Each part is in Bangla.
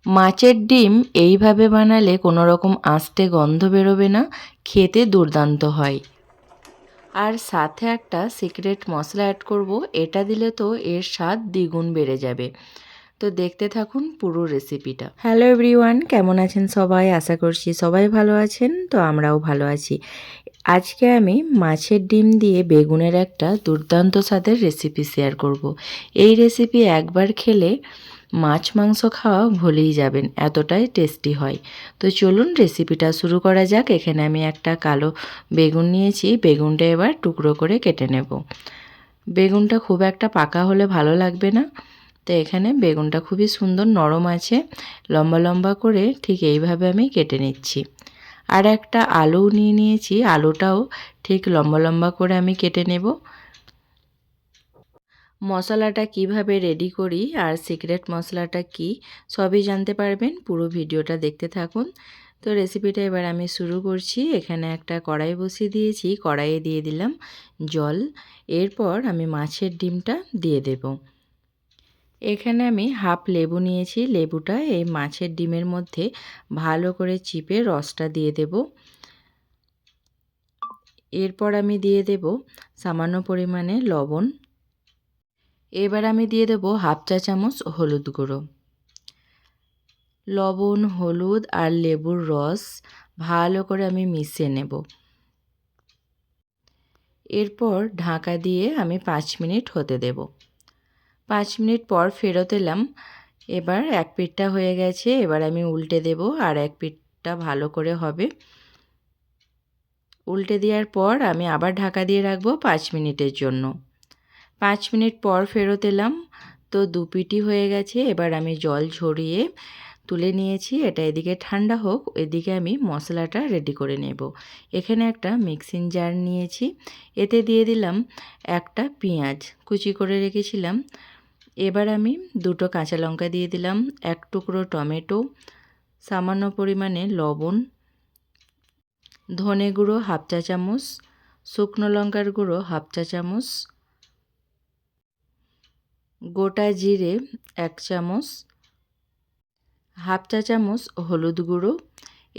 মাছের ডিম এইভাবে বানালে কোনো রকম আস্তে গন্ধ বেরোবে না, খেতে দুর্দান্ত হয়। আর সাথে একটা সিক্রেট মশলা অ্যাড করব, এটা দিলে তো এর স্বাদ দ্বিগুণ বেড়ে যাবে। তো দেখতে থাকুন পুরো রেসিপিটা। হ্যালো এভরিওয়ান, কেমন আছেন সবাই? আশা করছি সবাই ভালো আছেন। তো আমরাও ভালো আছি। আজকে আমি মাছের ডিম দিয়ে বেগুনের একটা দুর্দান্ত স্বাদের রেসিপি শেয়ার করব। এই রেসিপি একবার খেলে মাছ মাংস খাওয়া ভুলেই যাবেন, এতটাই টেস্টি হয়। তো চলুন রেসিপিটা শুরু করা যাক। এখানে আমি একটা কালো বেগুন নিয়েছি, বেগুনটা এবার টুকরো করে কেটে নেব। বেগুনটা খুব একটা পাকা হলে ভালো লাগবে না, তো এখানে বেগুনটা খুবই সুন্দর নরম আছে, লম্বা লম্বা করে ঠিক এইভাবে আমি কেটে নিচ্ছি। আর একটা আলু নিয়ে নিয়েছি, আলুটাও ঠিক লম্বা লম্বা করে আমি কেটে নেব। মশলাটা কিভাবে রেডি করি আর সিক্রেট মশলাটা কি সবই জানতে পারবেন, পুরো ভিডিওটা দেখতে থাকুন। তো রেসিপিটা এবার আমি শুরু করছি। এখানে একটা কড়াই বসিয়ে দিয়েছি, কড়াইয়ে দিয়ে দিলাম জল। এরপর আমি মাছের ডিমটা দিয়ে দেব। এখানে আমি হাফ লেবু নিয়েছি, লেবুটা এই মাছের ডিমের মধ্যে ভালো করে চিপে রসটা দিয়ে দেব। এরপর আমি দিয়ে দেব সামান্য পরিমাণে লবণ। এবার আমি দিয়ে দেব হাফ চা চামচ হলুদ গুঁড়ো। লবণ, হলুদ আর লেবুর রস ভালো করে আমি মিশিয়ে নেব। এরপর ঢাকা দিয়ে আমি 5 মিনিট হতে দেব। 5 মিনিট পর ফেরত এলাম। এবার এক পিঠটা হয়ে গেছে, এবার আমি উল্টে দেব আর এক পিঠটা ভালো করে হবে। উল্টে দেওয়ার পর আমি আবার ঢাকা দিয়ে রাখবো 5 মিনিটের জন্য। 5 মিনিট পর ফেরত এলাম। তো দু পিঠই হয়ে গেছে। এবার আমি জল ঝরিয়ে তুলে নিয়েছি, এটা এদিকে ঠান্ডা হোক, এদিকে আমি মশলাটা রেডি করে নেব। এখানে একটা মিক্সিং জার নিয়েছি, এতে দিয়ে দিলাম একটা পেঁয়াজ কুচি করে রেখেছিলাম। এবার আমি দুটো কাঁচা লঙ্কা দিয়ে দিলাম, এক টুকরো টমেটো, সামান্য পরিমাণে লবণ, ধনে গুঁড়ো হাফ চা চামচ, শুকনো লঙ্কার গুঁড়ো হাফ চা চামচ, গোটা জিরে 1 চামচ, হাফ চা চামচ হলুদ গুঁড়ো।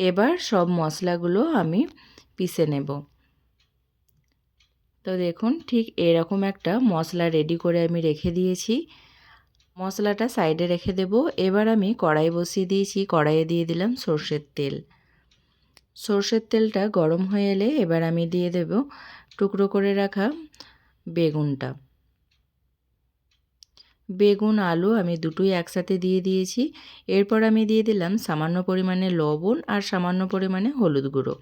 এবার সব মশলাগুলো আমি পিষে নেব। তো দেখুন ঠিক এরকম একটা মশলা রেডি করে আমি রেখে দিয়েছি। মশলাটা সাইডে রেখে দেব। এবার আমি কড়াই বসিয়ে দিয়েছি, কড়াইয়ে দিয়ে দিলাম সর্ষের তেল। সর্ষের তেলটা গরম হয়ে এলে এবার আমি দিয়ে দেব টুকরো করে রাখা বেগুনটা। বেগুন আলু আমি দুটোই একসাথে দিয়ে দিয়েছি। এরপর আমি দিয়ে দিলাম সামান্য পরিমাণে লবণ আর সামান্য পরিমাণে হলুদ গুঁড়ো।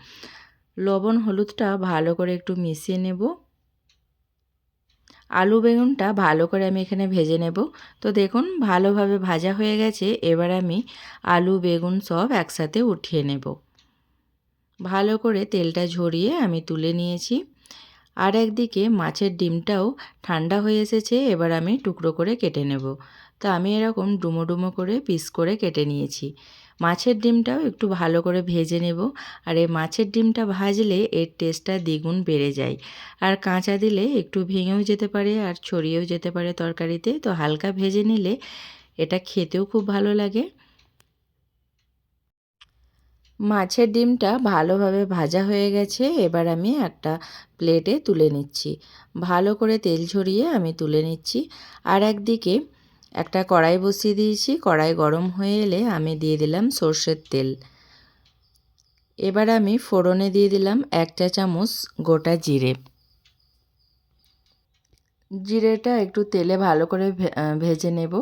লবণ হলুদটা ভালো করে একটু মিশিয়ে নেব। আলু বেগুনটা ভালো করে আমি এখানে ভেজে নেব। তো দেখুন ভালোভাবে ভাজা হয়ে গেছে। এবার আমি আলু বেগুন সব একসাথে উঠিয়ে নেব। ভালো করে তেলটা ঝরিয়ে আমি তুলে নিয়েছি। আর একদিকে মাছের ডিমটাও ঠান্ডা হয়ে এসেছে, এবার আমি টুকরো করে কেটে নেব। তো আমি এরকম ডুমো ডুমো করে পিস করে কেটে নিয়েছি। মাছের ডিমটাও একটু ভালো করে ভেজে নেব। আর এই মাছের ডিমটা ভাজলে এর টেস্টটা দ্বিগুণ বেড়ে যায়। আর কাঁচা দিলে একটু ভেঙেও যেতে পারে আর ছড়িয়েও যেতে পারে তরকারিতে, তো হালকা ভেজে নিলে এটা খেতেও খুব ভালো লাগে। মাছের ডিমটা ভালোভাবে ভাজা হয়ে গেছে, এবার আমি একটা প্লেটে তুলে নিচ্ছি। ভালো করে তেল ঝরিয়ে আমি তুলে নিচ্ছি। আর একদিকে একটা কড়াই বসিয়ে দিয়েছি, কড়াই গরম হয়ে এলে আমি দিয়ে দিলাম সর্ষের তেল। এবার আমি ফোড়নে দিয়ে দিলাম 1 চা চামচ গোটা জিরে। জিরেটা একটু তেলে ভালো করে ভেজে নেব।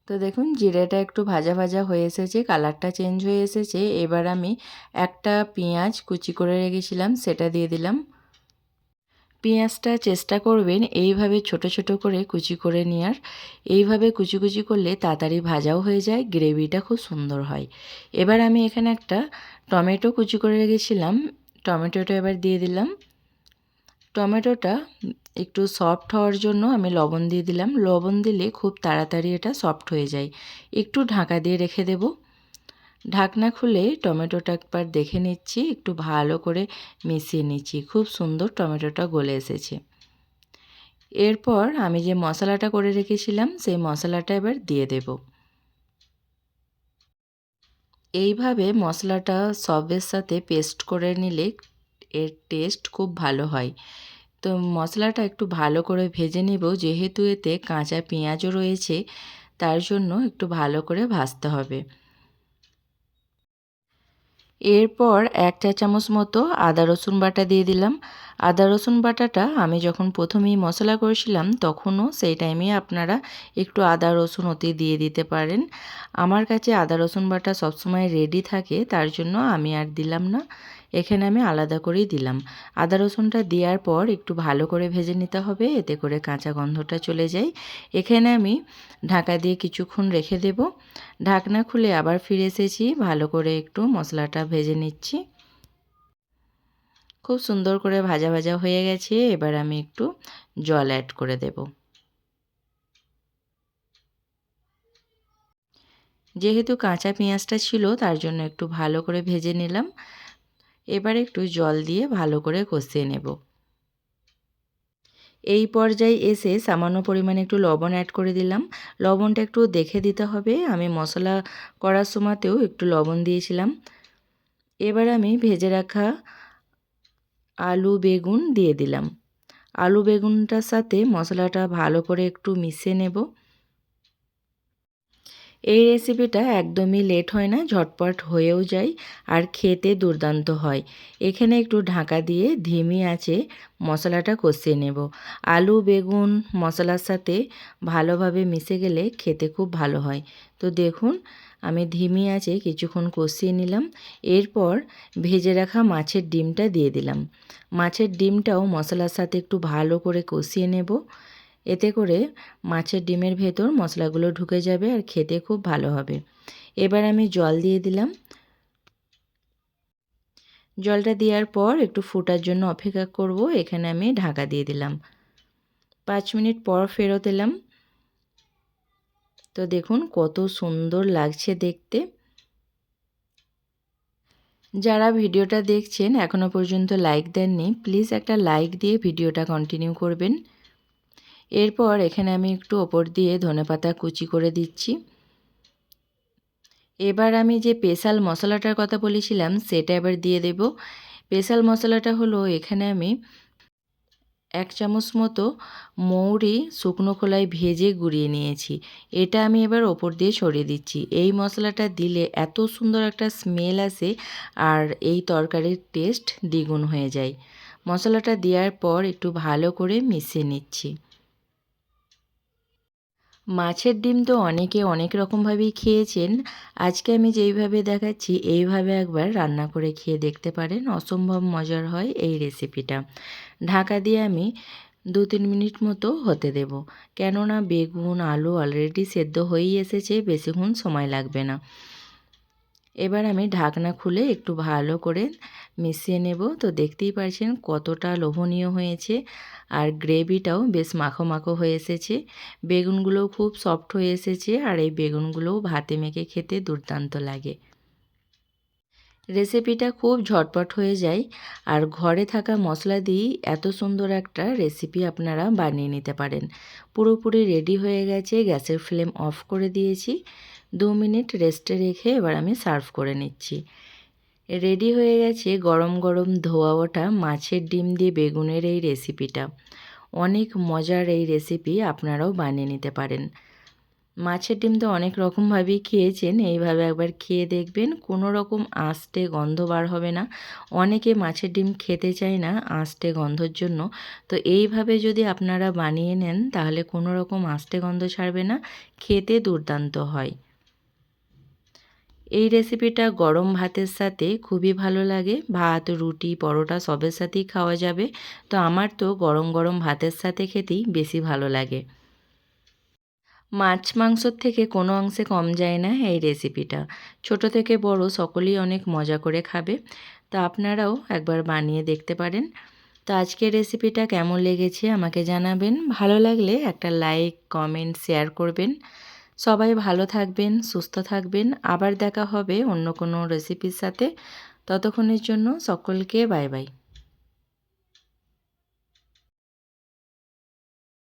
তো দেখুন জিরেটা একটু ভাজা ভাজা হয়ে এসেছে, কালারটা চেঞ্জ হয়ে এসেছে। এবার আমি একটা পেঁয়াজ কুচি করে রেখেছিলাম সেটা দিয়ে দিলাম। পেঁয়াজটা চেষ্টা করবেন এইভাবে ছোট ছোট করে কুচি করে নেওয়ার। এইভাবে কুচি কুচি করলে তাড়াতাড়ি ভাজাও হয়ে যায়, গ্রেভিটা খুব সুন্দর হয়। এবার আমি এখানে একটা টমেটো কুচি করে রেখেছিলাম, টমেটোটা এবার দিয়ে দিলাম। টমেটোটা একটু সফট হওয়ার জন্য আমি লবণ দিয়ে দিলাম। লবণ দিলে খুব তাড়াতাড়ি এটা সফট হয়ে যায়। একটু ঢাকা দিয়ে রেখে দেব। ঢাকনা খুলে টমেটোটা একবার দেখে নিচ্ছি, একটু ভালো করে মিশিয়ে নিচ্ছি। খুব সুন্দর টমেটোটা গলে এসেছে। এরপর আমি যে মশলাটা করে রেখেছিলাম সেই মশলাটা এবার দিয়ে দেব। এইভাবে মশলাটা সবের সাথে পেস্ট করে নিলে এর টেস্ট খুব ভালো হয়। তো মশলাটা একটু ভালো করে ভেজে নেব, যেহেতু এতে কাঁচা পেঁয়াজও রয়েছে, তার জন্য একটু ভালো করে ভাজতে হবে। এরপর 1 চা চামচ মতো আদা রসুন বাটা দিয়ে দিলাম। আদা রসুন বাটাটা আমি যখন প্রথমেই মশলা করেছিলাম তখনও সেই টাইমে আপনারা একটু আদা রসুন ওতে দিয়ে দিতে পারেন। আমার কাছে আদা রসুন বাটা সবসময় রেডি থাকে, তার জন্য আমি আর দিলাম না। এখানে আমি আলাদা করেই দিলাম। আদা রসুনটা দেওয়ার পর একটু ভালো করে ভেজে নিতে হবে, এতে করে কাঁচা গন্ধটা চলে যায়। এখানে আমি ঢাকা দিয়ে কিছুক্ষণ রেখে দেব। ঢাকনা খুলে আবার ফিরে এসেছি, ভালো করে একটু মশলাটা ভেজে নিচ্ছি। খুব সুন্দর করে ভাজা ভাজা হয়ে গেছে। এবার আমি একটু জল অ্যাড করে দেব। যেহেতু কাঁচা পেঁয়াজটা ছিল তার জন্য একটু ভালো করে ভেজে নিলাম। এবার একটু জল দিয়ে ভালো করে কষিয়ে নেব। এই পর্যায়ে এসে সামান্য পরিমাণে একটু লবণ অ্যাড করে দিলাম। লবণটা একটু দেখে দিতে হবে। আমি মশলা করার সময়তেও একটু লবণ দিয়েছিলাম। এবার আমি ভেজে রাখা আলু বেগুন দিয়ে দিলাম। আলু বেগুনটার সাথে মশলাটা ভালো করে একটু মিশিয়ে নেব। এই রেসিপিটা একদমই লেট হয় না, ঝটপট হয়েও যায় আর খেতে দুর্দান্ত হয়। এখানে একটু ঢাকা দিয়ে ধিমি আঁচে মশলাটা কষিয়ে নেব। আলু বেগুন মশলার সাথে ভালোভাবে মিশে গেলে খেতে খুব ভালো হয়। তো দেখুন, আমি ধিমি আঁচে কিছুক্ষণ কষিয়ে নিলাম। এরপর ভেজে রাখা মাছের ডিমটা দিয়ে দিলাম। মাছের ডিমটাও মশলার সাথে একটু ভালো করে কষিয়ে নেব। এতে করে মাছের ডিমের ভেতর মশলাগুলো ঢুকে যাবে আর খেতে খুব ভালো হবে। এবার আমি জল দিয়ে দিলাম। জলটা দেওয়ার পর একটু ফোটার জন্য অপেক্ষা করব। এখানে আমি ঢাকা দিয়ে দিলাম। 5 মিনিট পর ফেরত এলাম। তো দেখুন কত সুন্দর লাগছে দেখতে। যারা ভিডিওটা দেখছেন এখনও পর্যন্ত লাইক দেননি, প্লিজ একটা লাইক দিয়ে ভিডিওটা কন্টিনিউ করবেন। এরপর এখানে আমি একটু ওপর দিয়ে ধনেপাতা কুচি করে দিচ্ছি। এবার আমি যে স্পেশাল মশলাটার কথা বলেছিলাম সেটা এবার দিয়ে দেব। স্পেশাল মশলাটা হলো, এখানে আমি 1 চামচ মতো মৌরি শুকনো খোলায় ভেজে গুঁড়িয়ে নিয়েছি। এটা আমি এবার ওপর দিয়ে ছড়িয়ে দিচ্ছি। এই মশলাটা দিলে এত সুন্দর একটা স্মেল আসে আর এই তরকারির টেস্ট দ্বিগুণ হয়ে যায়। মশলাটা দেওয়ার পর একটু ভালো করে মিশিয়ে নিচ্ছি। মাছের ডিম তো অনেকে অনেক রকমভাবেই খেয়েছেন। আজকে আমি যেইভাবে দেখাচ্ছি এইভাবে একবার রান্না করে খেয়ে দেখতে পারেন। অসম্ভব মজার হয় এই রেসিপিটা। ঢাকা দিয়ে আমি 2-3 মিনিট মতো হতে দেব। কেননা বেগুন আলু অলরেডি সেদ্ধ হয়েই এসেছে, বেশিক্ষণ সময় লাগবে না। এবার আমি ঢাকনা খুলে একটু ভালো করে মিশিয়ে নেব। তো দেখতেই পাচ্ছেন কতটা লোভনীয় হয়েছে আর গ্রেভিটাও বেশ মাখো মাখো হয়ে এসেছে। বেগুনগুলোও খুব সফট হয়ে এসেছে আর এই বেগুনগুলোও ভাতে মেখে খেতে দুর্দান্ত লাগে। রেসিপিটা খুব ঝটপট হয়ে যায় আর ঘরে থাকা মশলা দিয়েই এত সুন্দর একটা রেসিপি আপনারা বানিয়ে নিতে পারেন। পুরোপুরি রেডি হয়ে গেছে, গ্যাসের ফ্লেম অফ করে দিয়েছি। 2 মিনিট রেস্টে রেখে এবার আমি সার্ভ করে নিচ্ছি। রেডি হয়ে গেছে গরম গরম ধোয়া ওঠা মাছের ডিম দিয়ে বেগুনের এই রেসিপিটা। অনেক মজার এই রেসিপি, আপনারাও বানিয়ে নিতে পারেন। মাছের ডিম তো অনেক রকমভাবেই খেয়েছেন, এইভাবে একবার খেয়ে দেখবেন, কোনো রকম আঁশটে গন্ধ বার হবে না। অনেকে মাছের ডিম খেতে চায় না আঁশটে গন্ধর জন্য, তো এইভাবে যদি আপনারা বানিয়ে নেন তাহলে কোনো রকম আঁশটে গন্ধ ছাড়বে না, খেতে দুর্দান্ত হয়। এই রেসিপিটা গরম ভাতের সাথে খুবই ভালো লাগে। ভাত রুটি পরোটা সবের সাথেই খাওয়া যাবে। তো আমার তো গরম গরম ভাতের সাথে খেতেই বেশি ভালো লাগে। মাছ মাংসর থেকে কোনো অংশে কম যায় না এই রেসিপিটা। ছোট থেকে বড় সকলেই অনেক মজা করে খাবে। তো আপনারাও একবার বানিয়ে দেখতে পারেন। তো আজকের রেসিপিটা কেমন লেগেছে আমাকে জানাবেন। ভালো লাগলে একটা লাইক কমেন্ট শেয়ার করবেন। সবাই ভালো থাকবেন, সুস্থ থাকবেন। আবার দেখা হবে অন্য কোনো রেসিপির সাথে। ততক্ষণের জন্য সকলকে বাই বাই।